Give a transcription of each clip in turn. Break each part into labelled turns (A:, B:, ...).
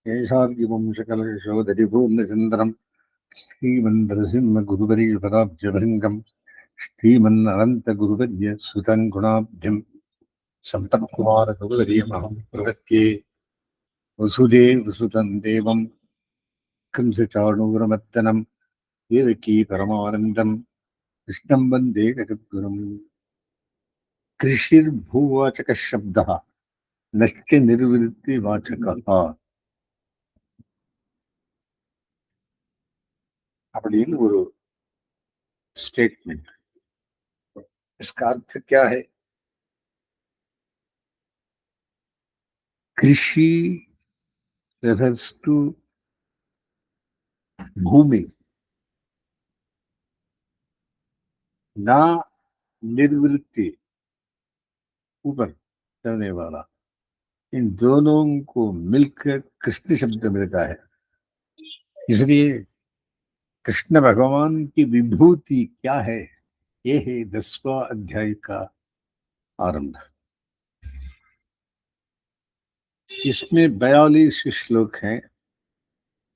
A: केशाद्युवंशकलशोदरिपूर्णचन्द्रम् श्रीमन्नरसिंहगुरुवर्यपदाब्जभृङ्गम् श्रीमन्ननन्तगुरुवर्य सुतं गुणाब्धिम् सम्पत्कुमारगुरुवर्यमहं प्रपद्ये वसुदेवसुतं देवं कंसचाणूरमर्दनं देवकी परमानन्दं कृष्णं वन्दे जगद्गुरुम्। कृषिर्भूवाचकः शब्दः नश्च निर्वृत्तिवाचकः அப்படின்னு ஒரு स्टेटमेंट। इसका अर्थ क्या है? कृषि refers to भूमि, ना निर्वृत्ति ऊपर चलने वाला। इन दोनों को मिलकर कृष्ण शब्द मिलता है। इसलिए कृष्ण भगवान की विभूति क्या है, ये है 10वां अध्याय का आरंभ। इसमें 42 श्लोक हैं।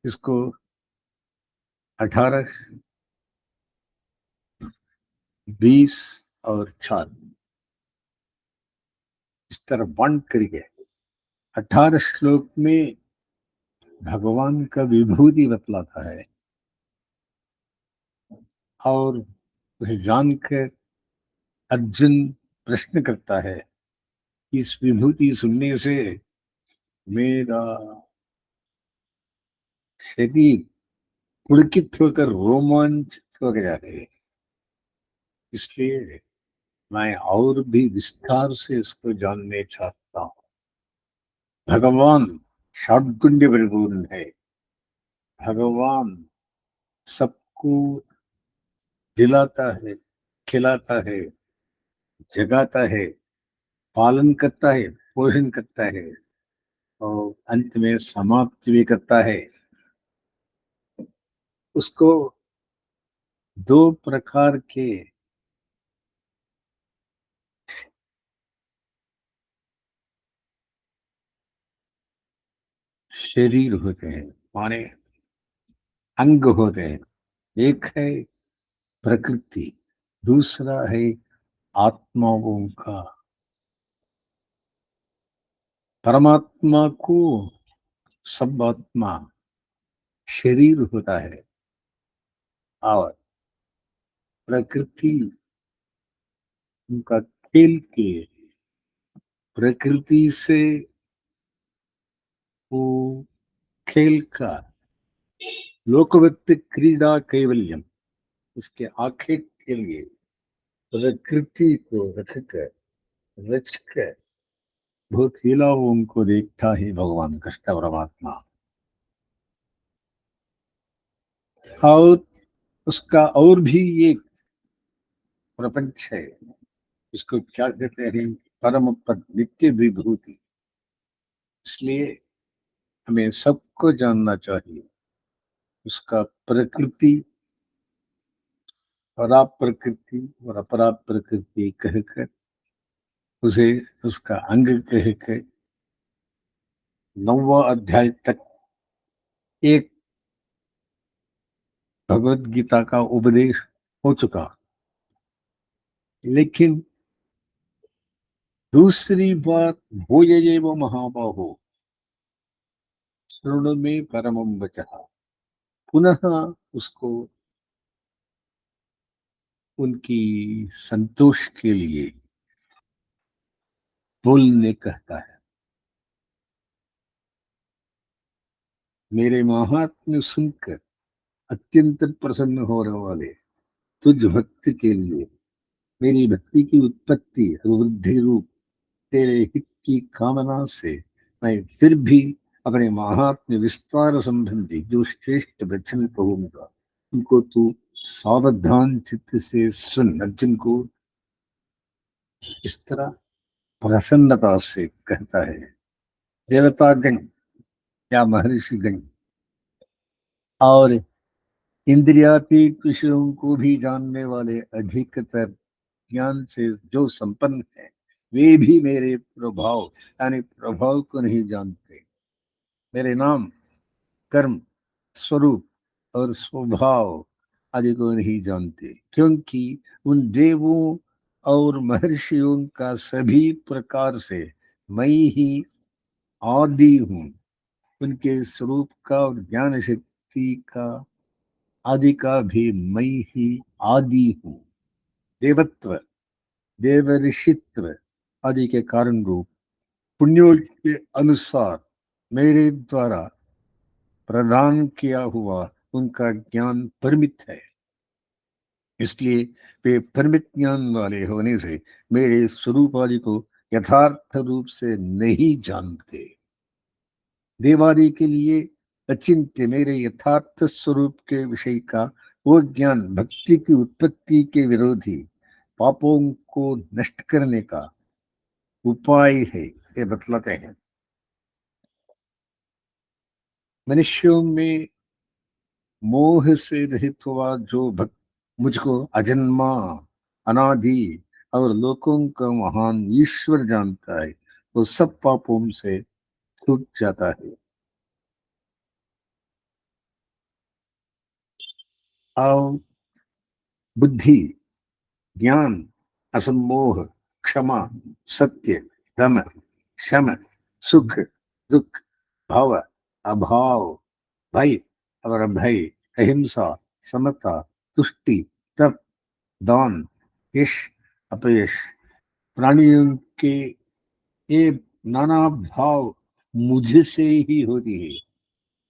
A: इसको 18, 20 और 4 इस तरह बांट करके 18 श्लोक में भगवान का विभूति बतलाता है और उसे जानकर अर्जुन प्रश्न करता है, इस विभूति सुनने से मेरा शरीर पुलकित होकर रोमांचित हो गया है, इसलिए मैं और भी विस्तार से इसको जानने चाहता हूँ। भगवान षड्गुण्य परिपूर्ण है। भगवान सबको दिलाता है, खिलाता है, जगाता है, पालन करता है, पोषण करता है और अंत में समाप्त भी करता है। उसको 2 प्रकार के शरीर होते हैं, माने अंग होते हैं। एक है प्रकृति, दूसरा है आत्माओं का। परमात्मा को सब आत्मा शरीर होता है और प्रकृति उनका खेल के, प्रकृति से वो खेल का लोकवत् क्रीड़ा कैवल्यम, उसके आखेट के लिए प्रकृति को रखकर रचकर बहुत लीलाओं को देखता है भगवान कृष्ण परमात्मा। और उसका और भी एक प्रपंच है, इसको क्या कहते हैं, परम पद नित्य विभूति। इसलिए हमें सबको जानना चाहिए उसका प्रकृति, परा प्रकृति और अपरा प्रकृति कहकर उसे उसका अंग कहकर 9वां अध्याय तक एक भगवत गीता का उपदेश हो चुका। लेकिन दूसरी बात, भूययेव महाबाहो शृणु मे परमं वचः, पुनः उसको उनकी संतोष के लिए बोलने कहता है। मेरे महात्म्य सुनकर अत्यंत प्रसन्न होने वाले तुझ भक्त के लिए मेरी भक्ति की उत्पत्ति और वृद्धि रूप तेरे हित की कामना से मैं फिर भी अपने महात्म्य विस्तार संबंधी जो श्रेष्ठ वचन कहूंगा उनको तू सावधान चित्त से सुन। अर्जुन को इस तरह प्रसन्नता से कहता है। देवतागण या महर्षिगण और इंद्रियातीत विषयों को भी जानने वाले अधिकतर ज्ञान से जो संपन्न है, वे भी मेरे प्रभाव यानी प्रभाव को नहीं जानते। मेरे नाम कर्म, स्वरूप और स्वभाव आदि को नहीं जानते, क्योंकि उन देवों और महर्षियों का सभी प्रकार से मैं ही आदि हूँ। उनके स्वरूप का और ज्ञान शक्ति का आदि का भी मैं ही आदि हूँ। देवत्व, देवऋषित्व आदि के कारण रूप पुण्यों के अनुसार मेरे द्वारा प्रदान किया हुआ उनका ज्ञान परिमित है। इसलिए वे परिमित ज्ञान वाले होने से मेरे स्वरूप आदि को यथार्थ रूप से नहीं जानते। देवादि के लिए अचिंत्य मेरे यथार्थ स्वरूप के विषय का वो ज्ञान भक्ति की उत्पत्ति के विरोधी पापों को नष्ट करने का उपाय है, ये बतलाते हैं। मनुष्यों में मोह से रहित हुआ जो भक्त मुझको अजन्मा, अनादि और लोकों का महान ईश्वर जानता है, वो सब पापों से छूट जाता है। और बुद्धि, ज्ञान, असम्मोह, क्षमा, सत्य, दम, शम, सुख, दुख, भव, अभाव, भय और अभय, अहिंसा, समता, तुष्टि, तप, दान, यश, अपयश, प्राणियों के ये नाना भाव मुझसे ही होती है।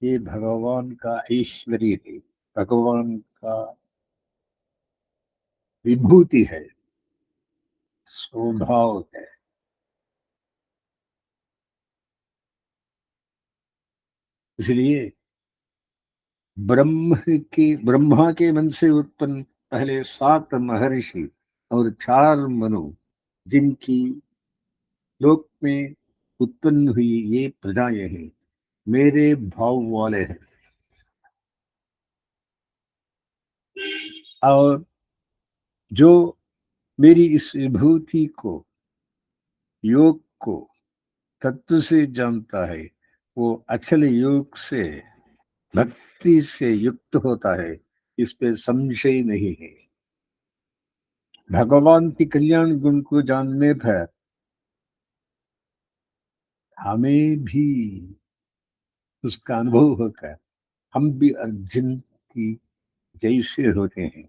A: ये भगवान का ऐश्वर्य है, भगवान का विभूति है, स्वभाव है। इसलिए ब्रह्मा के मन से उत्पन्न पहले 7 महर्षि और 4 मनु, जिनकी लोक में उत्पन्न हुई ये प्रजाएं हैं, मेरे भाव वाले हैं। और जो मेरी इस विभूति को, योग को तत्व से जानता है, वो अचल योग से, भक्ति से युक्त होता है, इस पे संशय नहीं है। भगवान की कल्याण गुण को जानने पर हमें भी उसका अनुभव होकर हम भी अर्जुन की जैसे होते हैं।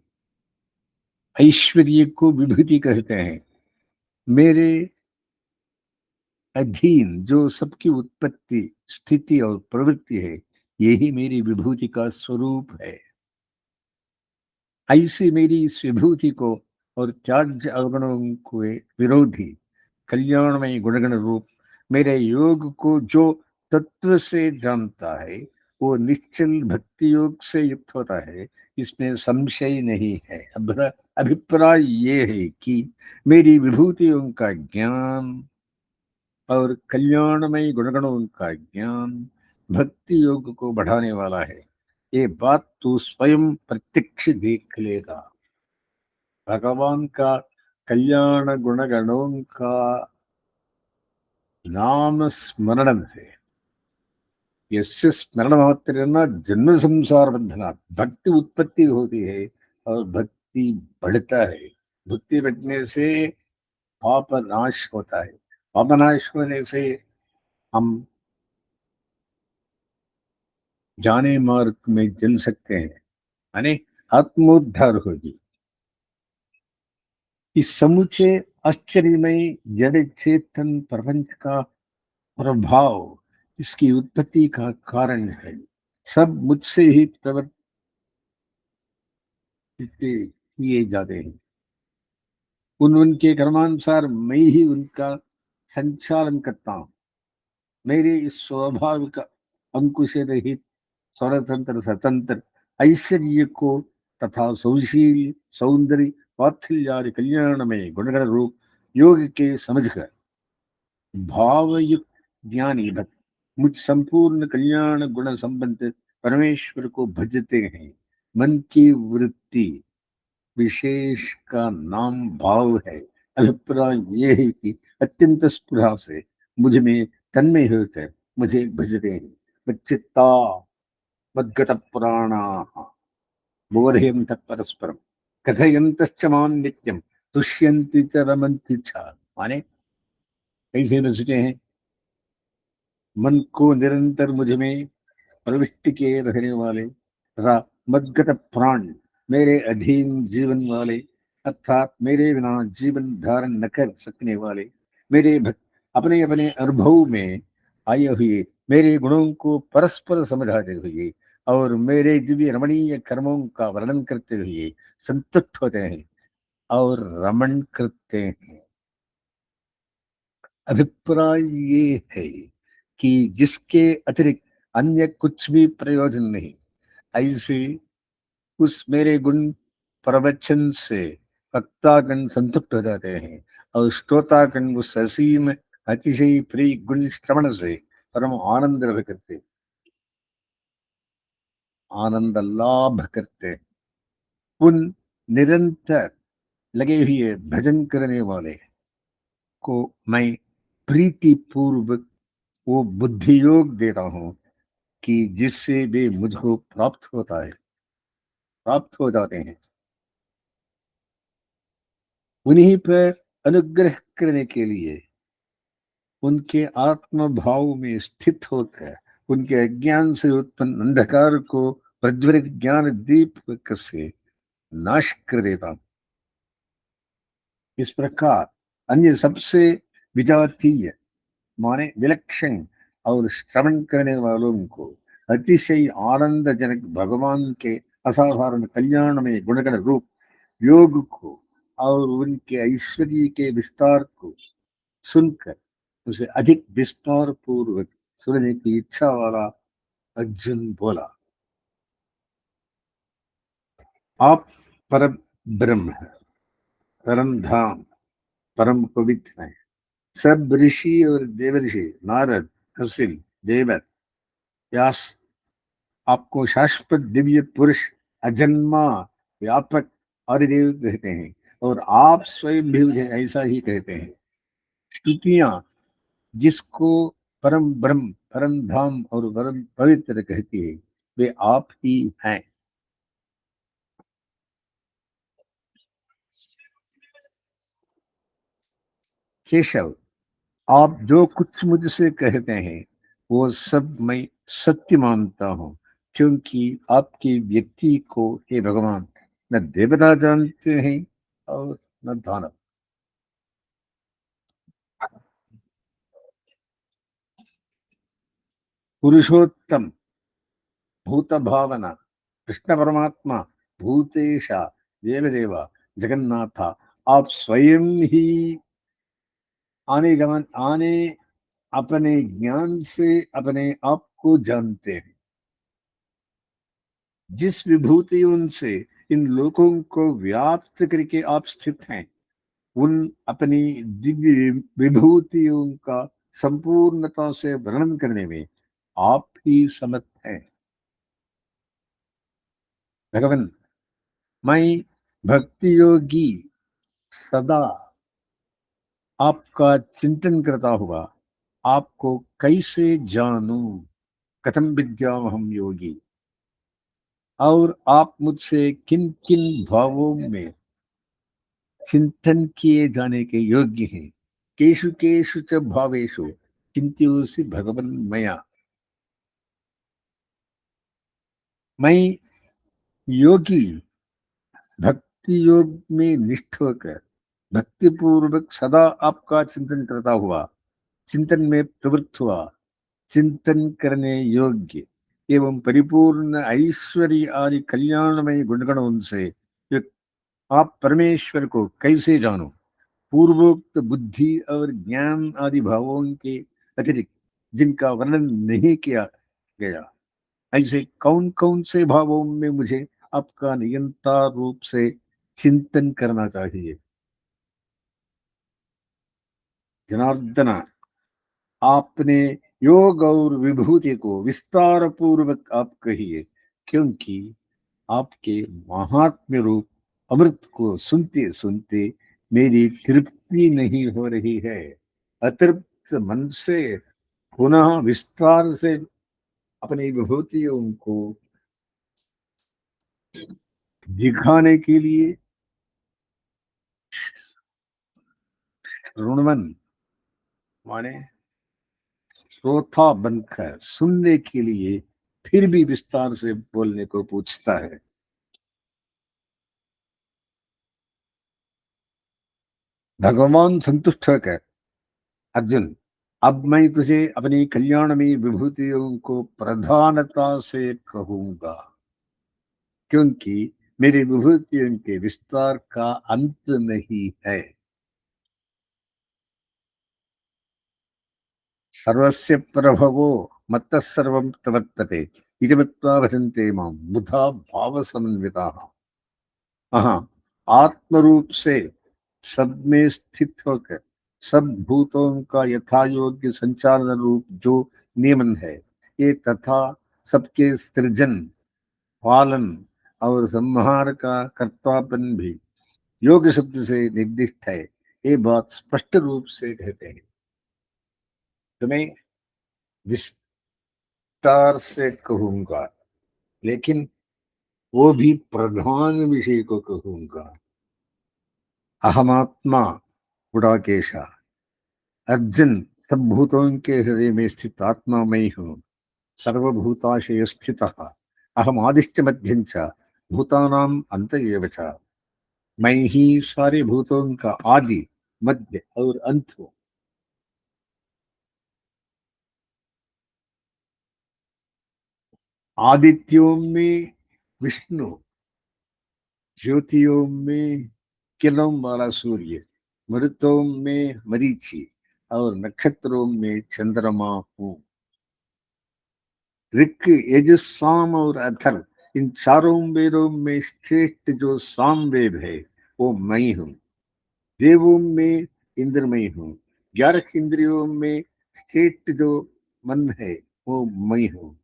A: ऐश्वर्य को विभूति कहते हैं। मेरे अधीन जो सबकी उत्पत्ति, स्थिति और प्रवृत्ति है, यही मेरी विभूति का स्वरूप है। ऐसी मेरी इस विभूति को और त्याज्य अवगुणों के विरोधी कल्याणमय गुणगण रूप मेरे योग को जो तत्व से जानता है, वो निश्चल भक्ति योग से युक्त होता है, इसमें संशय नहीं है। अभिप्राय ये है कि मेरी विभूतियों का ज्ञान और कल्याणमय गुणगणों का ज्ञान भक्ति योग को बढ़ाने वाला है। ये बात तू स्वयं प्रत्यक्ष देख लेगा। भगवान का कल्याण गुणगणों का नाम स्मरण है। यस्य स्मरण मात्रेण जन्म संसार बंधनात्, भक्ति उत्पत्ति होती है और भक्ति बढ़ता है। भक्ति बढ़ने से पाप नाश होता है। पाप नाश होने से हम जाने मार्ग में चल सकते हैं, यानी आत्मोद्धार होगी। इस समूचे आश्चर्यमय जड़ चेतन प्रपंच का प्रभाव इसकी उत्पत्ति का कारण है। सब मुझसे ही प्रवर्तित किए जाते हैं। उनके कर्मानुसार मैं ही उनका संचालन करता हूँ। मेरे इस स्वाभाविक अंकुश रहित स्वतंत्र स्वतंत्र ऐश्वर्य को तथा सौशील सौंदर्य वात्सल्य कल्याण में गुणगण रूप योग के समझकर भावयुक्त ज्ञानी भक्त मुझ संपूर्ण कल्याण गुण संबंध परमेश्वर को भजते हैं। मन की वृत्ति विशेष का नाम भाव है। अभिप्राय ये है कि अत्यंत स्पृहा से मुझ में तन्मय होकर मुझे भजते हैं। बच्चित्ता मद्गत पुराणाः बोधयन्तः परस्परम कथयन्तश्च मां नित्यम तुष्यन्ति च रमन्ति च। माने कैसे रचते हैं? मन को निरंतर मुझ में प्रविष्टि किए रहने वाले तथा मद्गत प्राण, मेरे अधीन जीवन वाले, अर्थात मेरे बिना जीवन धारण न कर सकने वाले, मेरे भक्त अपने अपने अनुभव में आए हुए मेरे गुणों को परस्पर समझाते हुए और मेरे दिव्य रमणीय कर्मों का वर्णन करते हुए संतुष्ट होते हैं और रमण करते हैं। अभिप्राय ये है कि जिसके अतिरिक्त अन्य कुछ भी प्रयोजन नहीं, ऐसे उस मेरे गुण प्रवचन से वक्तागण संतुष्ट हो जाते हैं और श्रोतागण उस असीम अतिशय प्रिय गुण श्रवण से परम आनंद लाभ करते, आनंद लाभ करते हैं। उन निरंतर लगे हुए भजन करने वाले को मैं प्रीति पूर्वक वो बुद्धि योग देता हूँ कि जिससे वे मुझको प्राप्त होता है, प्राप्त हो जाते हैं। उन्हीं पर अनुग्रह करने के लिए उनके आत्म भाव में स्थित होकर उनके अज्ञान से उत्पन्न अंधकार को प्रज्वलित ज्ञान दीप से नाश कर देता हूं। इस प्रकार अन्य सबसे विजातीय माने विलक्षण और श्रवण करने वालों को अतिशय आनंदजनक भगवान के असाधारण कल्याण में गुणगण रूप योग को और उनके ऐश्वर्य के विस्तार को सुनकर उसे अधिक विस्तार पूर्वक सुनने की इच्छा वाला अर्जुन बोला, आप परम ब्रह्म है, परम धाम, परम पवित्र है। सब ऋषि और देवर्षि नारद, असिल, देवत, व्यास आपको शाश्वत दिव्य पुरुष, अजन्मा, व्यापक आदिदेव कहते हैं और आप स्वयं भी मुझे ऐसा ही कहते हैं। स्तुतियां जिसको परम ब्रह्म, परम धाम और परम पवित्र कहती है, वे आप ही हैं। केशव, आप जो कुछ मुझसे कहते हैं वो सब मैं सत्य मानता हूँ, क्योंकि आपकी व्यक्ति को हे भगवान न देवता जानते हैं और न दानव। पुरुषोत्तम, भूत भावना, कृष्ण परमात्मा, भूतेश, देवदेवा, जगन्नाथ, आप स्वयं ही आने अपने ज्ञान से अपने आप को जानते हैं। जिस विभूतियों से इन लोगों को व्याप्त करके आप स्थित हैं, उन अपनी दिव्य विभूतियों का संपूर्णता से वर्णन करने में आप ही समर्थ हैं। भगवान, मैं भक्ति योगी सदा आपका चिंतन करता हुआ आपको कैसे जानूं? कथम विद्यामहम योगी, और आप मुझसे किन किन भावों में चिंतन किए जाने के योग्य हैं? केषु केषु च भावेषु चिंत्योऽसि भगवन् मया। मैं योगी भक्ति योग में निष्ठ होकर भक्ति पूर्वक सदा आपका चिंतन करता हुआ, चिंतन में प्रवृत्त हुआ, चिंतन करने योग्य एवं परिपूर्ण ऐश्वर्य आदि कल्याणमय गुणगणों से युक्त आप परमेश्वर को कैसे जानो? पूर्वोक्त बुद्धि और ज्ञान आदि भावों के अतिरिक्त जिनका वर्णन नहीं किया गया, ऐसे कौन कौन से भावों में मुझे आपका निरंतर रूप से चिंतन करना चाहिए? जनार्दन, आपने योग और विभूति को विस्तार पूर्वक आप कहिए, क्योंकि आपके महात्म्य रूप अमृत को सुनते सुनते मेरी तृप्ति नहीं हो रही है। अतृप्त मन से पुनः विस्तार से अपनी विभूतियों को दिखाने के लिए ऋणवन माने श्रोता बनकर सुनने के लिए फिर भी विस्तार से बोलने को पूछता है। भगवान संतुष्ट होकर, अर्जुन, अब मैं तुझे अपनी कल्याणमयी विभूतियों को प्रधानता से कहूंगा, क्योंकि मेरी विभूतियों के विस्तार का अंत नहीं है। सर्वस्य प्रभवो मत्तः सर्वं प्रवर्तते इति मत्वा भजन्ते मां बुधा भाव समन्विताः। हाँ, आत्म रूप से सब में स्थित होकर सब भूतों का यथा योग्य संचालन रूप जो नियमन है, ये तथा सबके सृजन, पालन और संहार का कर्तापन भी योग शब्द से निर्दिष्ट है। ये बात स्पष्ट रूप से कहते हैं। तुम्हें विस्तार से कहूंगा, लेकिन वो भी प्रधान विषय को कहूंगा। अहमात्मा गुड़ाकेश, अर्जुन, सब भूतों के हृदय में स्थित आत्मा मैं हूँ। सर्वभूताशय स्थितः अहम आदिश्च मध्यं च भूतानां अंत एव च। मैं ही सारे भूतों का आदि, मध्य और अंत हूँ। आदित्यों में विष्णु, ज्योतियों में किरणों वाला सूर्य, मरुतों में मरीचि और नक्षत्रों में चंद्रमा हूँ। ऋक, यजुस, साम और अथर्व, इन चारों वेदों में श्रेष्ठ जो सामवेद है वो मैं हूँ। देवों में इंद्र मैं हूँ। 11 इंद्रियों में श्रेष्ठ जो मन है वो मैं हूँ।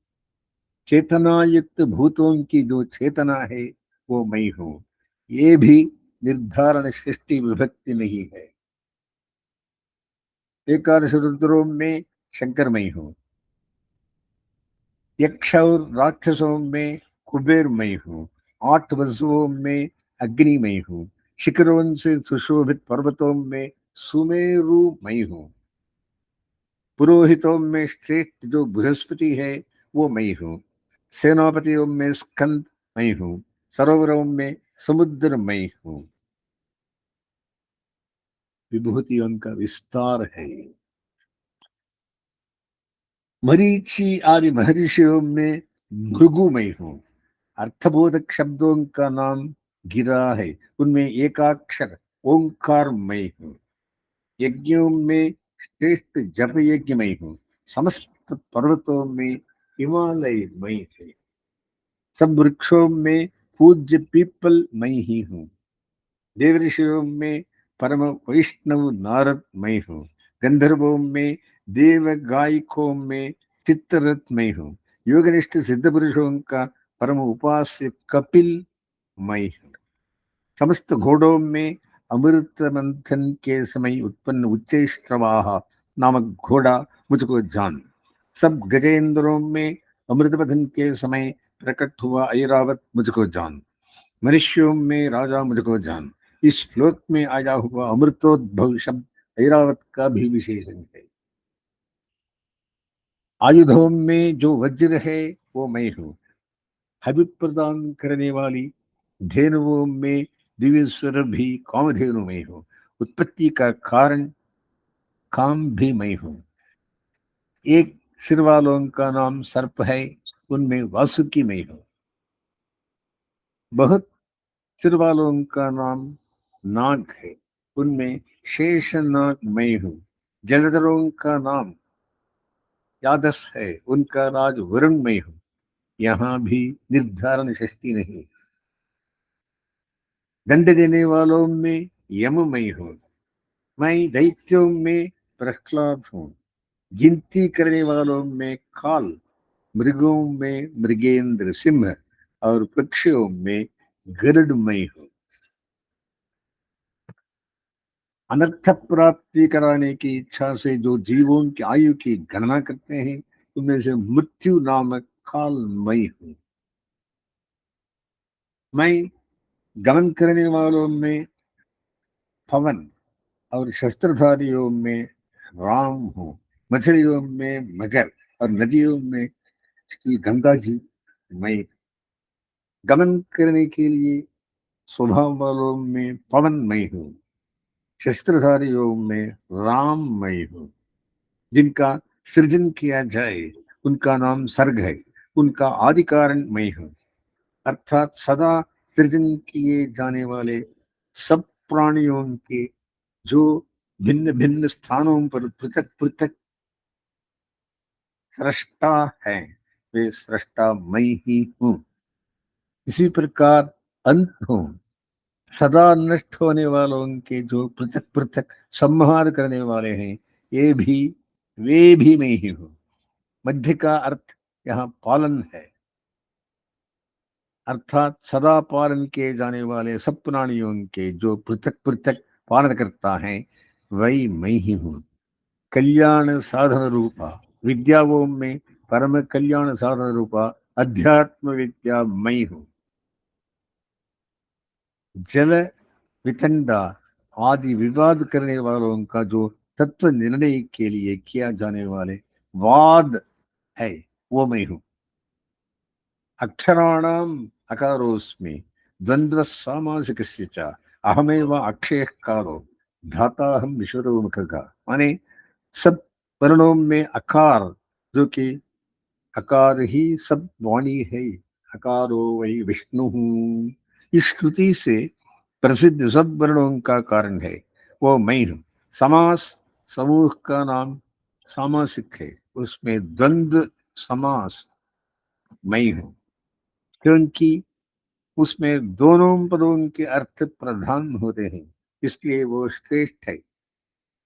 A: चेतना युक्त भूतों की जो चेतना है वो मैं हूँ। ये भी निर्धारण सृष्टि विभक्ति नहीं है। एकादश रुद्रों में शंकर मैं हूँ। यक्ष और राक्षसों में कुबेर मैं हूँ। 8 वसुओं में अग्नि मैं हूँ। शिखरों से सुशोभित पर्वतों में सुमेरु मैं हूँ। पुरोहितों में श्रेष्ठ जो बृहस्पति है वो मैं हूँ। सेनापतियों में स्कंद मैं हूँ। सरोवरों में समुद्र मैं हूँ। विभूतियों का विस्तार है। मरीचि आदि महर्षियों में भृगु मैं हूँ। अर्थबोधक शब्दों का नाम गिरा है, उनमें एकाक्षर ओंकार मैं हूँ। यज्ञों में श्रेष्ठ जप यज्ञ मैं हूँ। समस्त पर्वतों में हिमालय मैं है। सब वृक्षों में पूज्य पीपल मैं ही हूँ। देव ऋषियों में परम वैष्णव नारद मैं हूँ। गंधर्वों में देव गायकों में चित्ररथ मैं हूँ। योगनिष्ठ सिद्ध पुरुषों का परम उपास्य कपिल मैं हूँ। समस्त घोड़ों में अमृत मंथन के समय उत्पन्न उच्चैश्रवाह नामक घोड़ा मुझको जान। सब गजेंद्रों में अमृत मथन के समय प्रकट हुआ ऐरावत मुझको जान। मनुष्यों में राजा मुझको जान। इस श्लोक में आया हुआ अमृतोद्भव शब्द ऐरावत का भी विशेषण है। आयुधों में जो वज्र है वो मैं हूँ। हवि प्रदान करने वाली धेनुओं में दिव्य स्वर भी कामधेनु में हूँ। उत्पत्ति का कारण काम भी मैं हूँ। एक सिर वालों का नाम सर्प है, उनमें वासुकी मैं हूँ। बहुत सिर वालों का नाम नाग है, उनमें शेष नाग मैं हूँ। जलधरों का नाम यादस है, उनका राज वरुण में हूँ। यहाँ भी निर्धारण शक्ति नहीं। दंड देने वालों में यम मैं हूँ। मैं दैत्यों में प्रहलाद हूँ। गिनती करने वालों में काल, मृगों में मृगेंद्र सिंह और पक्षियों में गरुड़ मैं हूँ। अनर्थ प्राप्ति कराने की इच्छा से जो जीवों की आयु की गणना करते हैं, उनमें से मृत्यु नामक काल मैं हूँ। मैं गमन करने वालों में पवन और शस्त्रधारियों में राम हूँ, मछलियों में मगर और नदियों में श्री गंगा जी। मैं गमन करने के लिए स्वभाव वालों में पवन मैं हूँ, शस्त्रधारियों में राम मैं हूँ। जिनका सृजन किया जाए उनका नाम सर्ग है, उनका आदि कारण मैं हूँ। अर्थात सदा सृजन किए जाने वाले सब प्राणियों के जो भिन्न भिन्न स्थानों पर पृथक पृथक सृष्टा है, वे सृष्टा मैं ही हूँ। इसी प्रकार अंत हूँ, सदा नष्ट होने वालों के जो पृथक पृथक संहार करने वाले हैं, ये भी वे भी मैं ही हूँ। मध्य का अर्थ यहाँ पालन है, अर्थात सदा पालन किए जाने वाले सब प्राणियों के जो पृथक पृथक पालन करता है, वही मैं ही हूँ। कल्याण साधन रूपा विद्याओं में परम कल्याण साधन रूपा अध्यात्म विद्या मैं हूँ। जल वितंडा आदि विवाद करने वालों का जो तत्व निर्णय के लिए किया जाने वाले वाद है, वो मैं हूँ। अक्षराणाम अकारोस्मि द्वंद्व सामासिकस्य च अहमेव अक्षय कालो धाताहम विश्वरो मुखगा। माने सब वर्णों में अकार, जो कि अकार ही सब वाणी है, अकारो वही विष्णु हूँ। इस श्रुति से प्रसिद्ध सब वर्णों का कारण है, वो मैं हूँ। समास समूह का नाम सामासिक है, उसमें द्वंद्व समास मैं हूँ, क्योंकि उसमें दोनों पदों के अर्थ प्रधान होते हैं, इसलिए वो श्रेष्ठ है।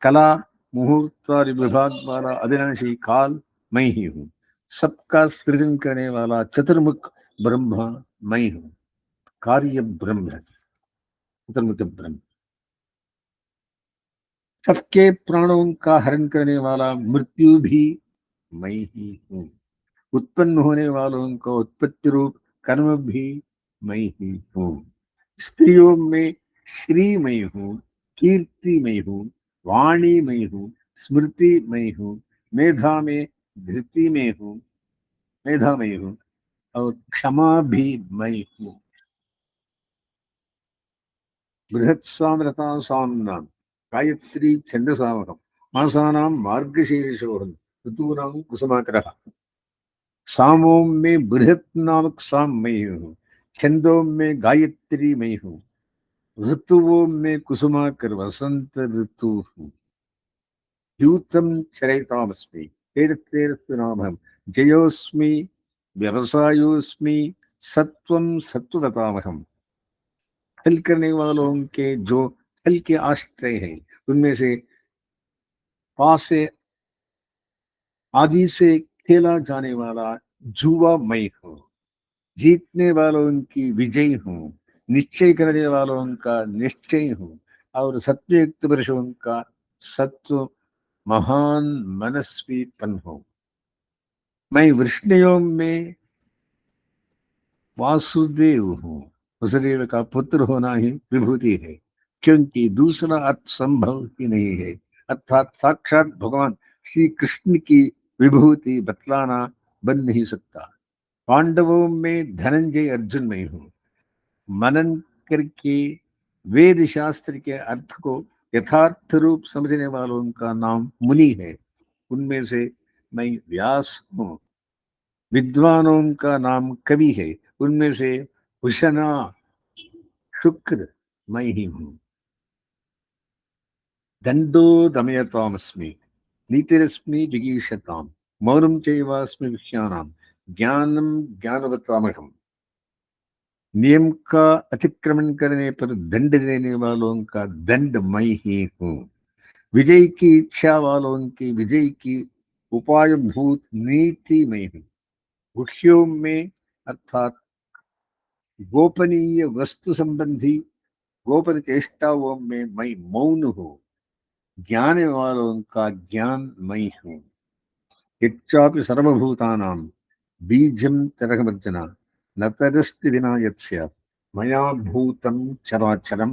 A: कला मुहूर्त विभाग वाला अविनाशी काल मैं ही हूँ। सबका सृजन करने वाला चतुर्मुख ब्रह्मा मैं हूँ। कार्य ब्रह्म है, चतुर्मुख ब्रह्म। सबके प्राणों का हरण करने वाला मृत्यु भी मैं ही हूँ। उत्पन्न होने वालों का उत्पत्ति रूप कर्म भी मैं ही हूँ। स्त्रियों में श्री मैं हूँ, कीर्ति मैं हूँ, वाणी मैं हूँ, स्मृति मैं हूँ, मेधा में धृति में हूँ, मेधा में हूँ, और क्षमा भी मैं हूँ। बृहत् साम्रता साम्नां गायत्री छंदसामहं मासानां मार्गशीर्षोऽहं ऋतूनां कुसुमाकरः। सामों में बृहत् नामक साम मैं हूँ, छंदों में गायत्री मैं हूँ, ऋतुओं में कुसुमाकर वसंत ऋतु हूँ। द्यूतं चरैतामस्मि तीर्थतीर्थनामहं जयोस्मि व्यवसायोस्मि सत्वं सत्ववतामहम्। छल करने वालों के जो छल के आश्रय हैं, उनमें से पास से आदि से खेला जाने वाला जुआ मैं हूँ। जीतने वालों की विजयी हूँ, निश्चय करने वालों का निश्चय हूँ, और सत्वयुक्त पुरुषों का सत्व महान मनस्वीपन हूँ। मैं वृष्णियों में वासुदेव हूँ। वसुदेव का पुत्र होना ही विभूति है, क्योंकि दूसरा अर्थ संभव ही नहीं है। अर्थात साक्षात भगवान श्री कृष्ण की विभूति बतलाना बन नहीं सकता। पांडवों में धनंजय अर्जुन में हूँ। मनन करके वेद शास्त्र के अर्थ को यथार्थ रूप समझने वालों का नाम मुनि है, उनमें से मैं व्यास हूँ। विद्वानों का नाम कवि है, उनमें से उशना शुक्र मैं ही हूँ। दंडो दमयतामस्मि नीतिरस्मि जिगीषताम मौनम चैवास्मि विषयाणाम ज्ञानम ज्ञानवतामहम्। नियम का अतिक्रमण करने पर दंड देने वालों का दंड मैं ही हूँ। विजय की इच्छा वालों की विजय की उपाय भूत नीति में हूँ। गुह्यों में अर्थात गोपनीय वस्तु संबंधी गोपन चेष्टाओं में मैं मौन हूँ। ज्ञान वालों का ज्ञान मैं हूँ। यच्चापि सर्वभूतानां बीजं तरहमर्जना न तरस्ति विना यस्य मया भूतम चराचरम,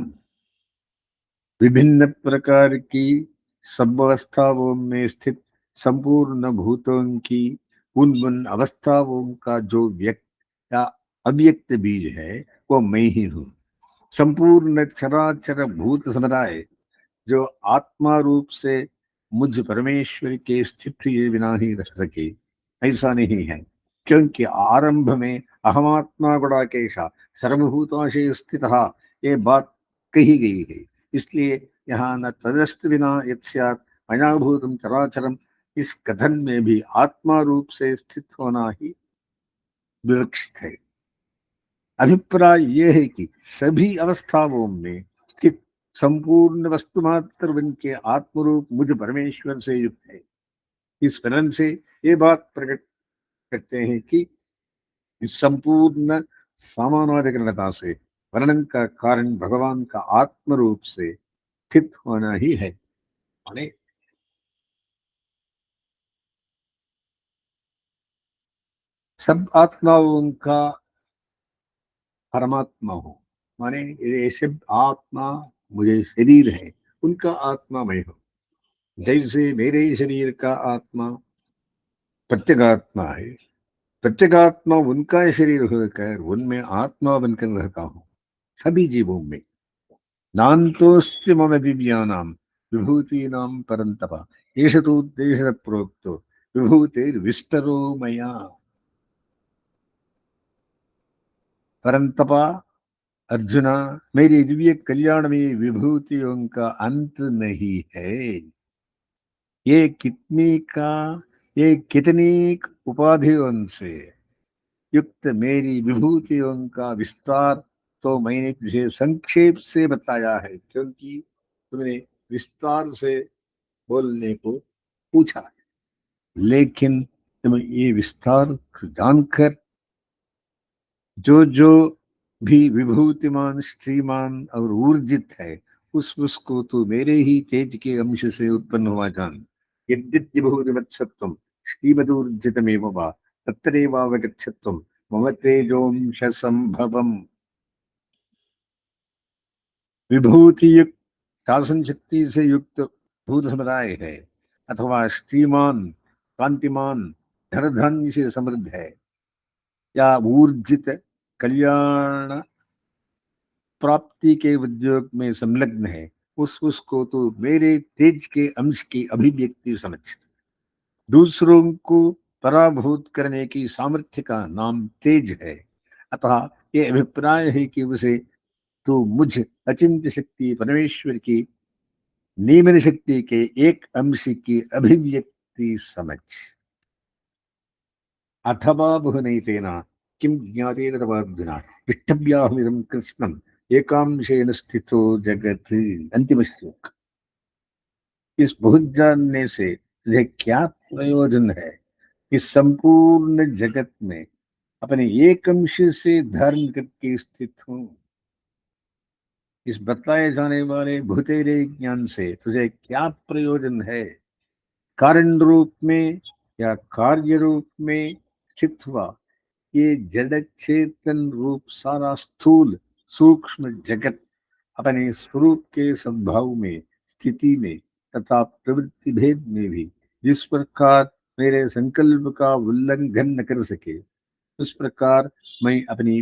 A: विभिन्न प्रकार की सब अवस्थाओं में स्थित संपूर्ण भूतों की उन उन अवस्थाओं का जो व्यक्त या अव्यक्त बीज है वो मैं ही हूँ। संपूर्ण चराचर भूत समुदाय जो आत्मा रूप से मुझ परमेश्वर के स्थित हुए बिना ही रह सके, ऐसा नहीं है। क्योंकि आरंभ में अहमात्मा गुणाकेशा सर्वभूताशय स्थित ये बात कही गई है। इसलिए यहाँ न तदस्त बिना यत् स्यात् मया भूतम चराचरम, इस कथन में भी आत्मा रूप से स्थित होना ही विवक्षित है। अभिप्राय यह है कि सभी अवस्थाओं में स्थित संपूर्ण वस्तु मात्र बन के आत्मरूप मुझ परमेश्वर से युक्त है। इस वर्ण से ये बात प्रकट करते हैं कि इस संपूर्ण सामानाधिकरणता से वर्णन का कारण भगवान का आत्म रूप से स्थित होना ही है। माने सब आत्माओं का परमात्मा हो, माने ये सब आत्मा मुझे शरीर है, उनका आत्मा मैं हूं। जैसे मेरे शरीर का आत्मा प्रत्येगात्मा है, प्रत्येगात्मा उनका शरीर होकर उनमें आत्मा बनकर रहता हूँ सभी जीवों में। नान्तोऽस्ति मम दिव्यानां विभूतीनां परन्तप, एष तोद्देशः प्रोक्तो विभूतिर्विस्तरो मया। परंतपा अर्जुना, मेरी दिव्य कल्याण में विभूतियों का अंत नहीं है। ये कितनी का ये कितनी उपाधियों से युक्त मेरी विभूतियों का विस्तार तो मैंने तुझे संक्षेप से बताया है, क्योंकि तुमने विस्तार से बोलने को पूछा है। लेकिन तुम ये विस्तार जानकर जो जो भी विभूतिमान, श्रीमान और ऊर्जित है, उस उसको तो मेरे ही तेज के अंश से उत्पन्न हुआ जान। यद्यद्विभूतिमत्सत्त्वं श्रीमदूर्जितमेव वा तत्रैवावगच्छत्वं मम तेजोंश संभवम्। विभूति युक्त शासन शक्ति से युक्त भूत समुदाय है, अथवा श्रीमान, कांतिमान, धन धान्य से समृद्ध है, या ऊर्जित कल्याण प्राप्ति के उद्योग में संलग्न है, उस उसको तो मेरे तेज के अंश की अभिव्यक्ति समझ। दूसरों को पराभूत करने की सामर्थ्य का नाम तेज है। अतः ये अभिप्राय है कि उसे तो मुझ अचिंत्य शक्ति परमेश्वर की नियमन शक्ति के एक अंश की अभिव्यक्ति समझ। अथवा बहुनैतेन किं ज्ञातेन तवार्जुन इष्टव्याहमिदं कृत्स्नम् एकांशेन स्थितो जगत। अंतिम श्लोक। इस बहुत जानने से तुझे क्या प्रयोजन है? इस संपूर्ण जगत में अपने एक अंश से धारण करके स्थित हूं। इस बतलाए जाने वाले भूतेरे ज्ञान से तुझे क्या प्रयोजन है? कारण रूप में या कार्य रूप में स्थित हुआ ये जड़ चेतन रूप सारा स्थूल सूक्ष्म जगत अपने स्वरूप के सद्भाव में, स्थिति में तथा प्रवृत्ति भेद में भी जिस प्रकार मेरे संकल्प का उल्लंघन न कर सके, उस प्रकार मैं अपनी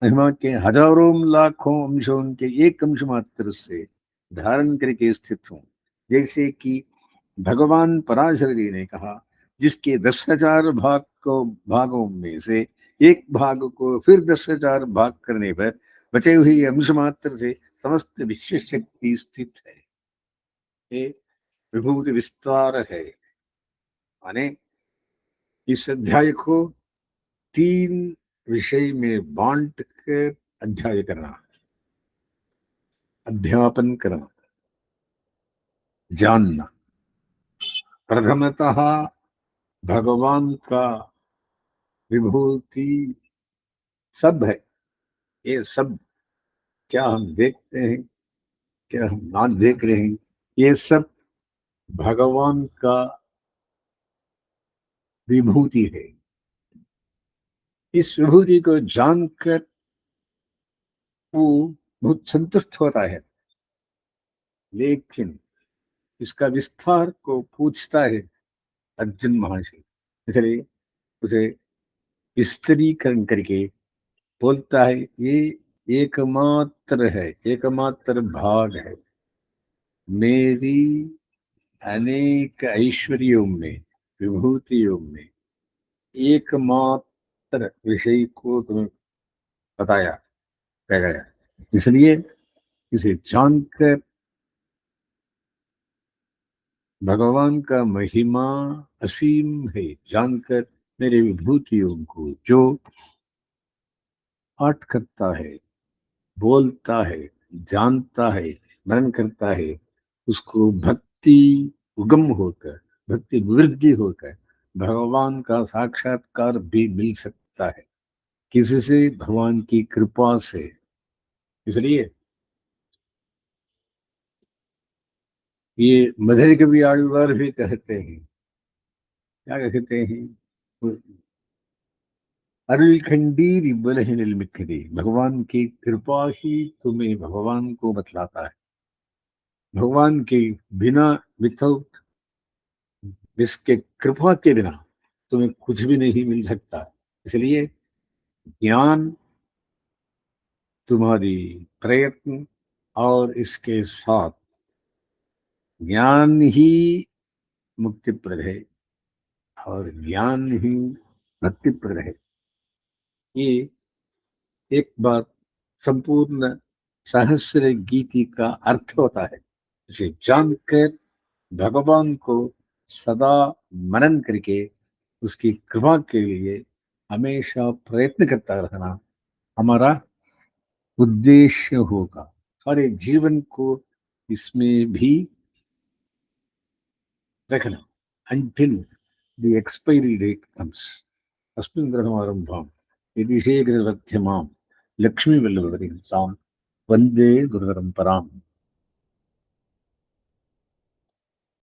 A: महिमा के हजारों लाखों अंशों के एक अंश मात्र से धारण करके स्थित हूँ। जैसे कि भगवान पराशर जी ने कहा, जिसके 10,000 भागों में से एक भाग को फिर 10,000 भाग करने पर बचे हुए अंश मात्र से समस्त विश्व शक्ति स्थित है। ये विभूति विस्तार है। माने इस अध्याय को 3 विषय में बांट कर अध्याय करना, अध्यापन करना, जानना। प्रथमतः भगवान का विभूति सब है। ये सब क्या हम देखते हैं, क्या हम ना देख रहे हैं, ये सब भगवान का विभूति है। इस विभूति को जानकर वो बहुत संतुष्ट होता है, लेकिन इसका विस्तार को पूछता है अर्जुन महाशय। इसलिए उसे विस्तरीकरण करके बोलता है, ये एकमात्र है, एकमात्र भाग है मेरी अनेक ऐश्वर्यों में, विभूतियों में एकमात्र विषय को तुम्हें बताया गया। इसलिए इसे जानकर भगवान का महिमा असीम है, जानकर मेरे विभूतियों को जो पाठ करता है, बोलता है, जानता है, मनन करता है, उसको भक्ति उगम होकर, भक्ति वृद्धि होकर भगवान का साक्षात्कार भी मिल सकता है। किससे? भगवान की कृपा से। इसलिए ये मधुर कवि आழ்वार भी कहते हैं, क्या कहते हैं? अरुल खंडीर बलहिनिल मिक्किदे, भगवान की कृपा ही तुम्हें भगवान को बतलाता है। भगवान के बिना, विथआउट, इसके कृपा के बिना तुम्हें कुछ भी नहीं मिल सकता। इसलिए ज्ञान, तुम्हारी प्रयत्न और इसके साथ ज्ञान ही मुक्तिप्रद है और ज्ञान ही भक्तिप्रद है। ये एक बार संपूर्ण सहस्र गीति का अर्थ होता है। इसे जानकर भगवान को सदा मनन करके उसकी कृपा के लिए हमेशा प्रयत्न करता रहना हमारा उद्देश्य होगा। सारे जीवन को इसमें भी रखना, until the expiry date comes। अस्मिन् ग्रहमारम्भाम् यदिशेखरवध्यमाम् लक्ष्मीवल्लभपरिहंसाम् वन्दे गुरुपरम्पराम्।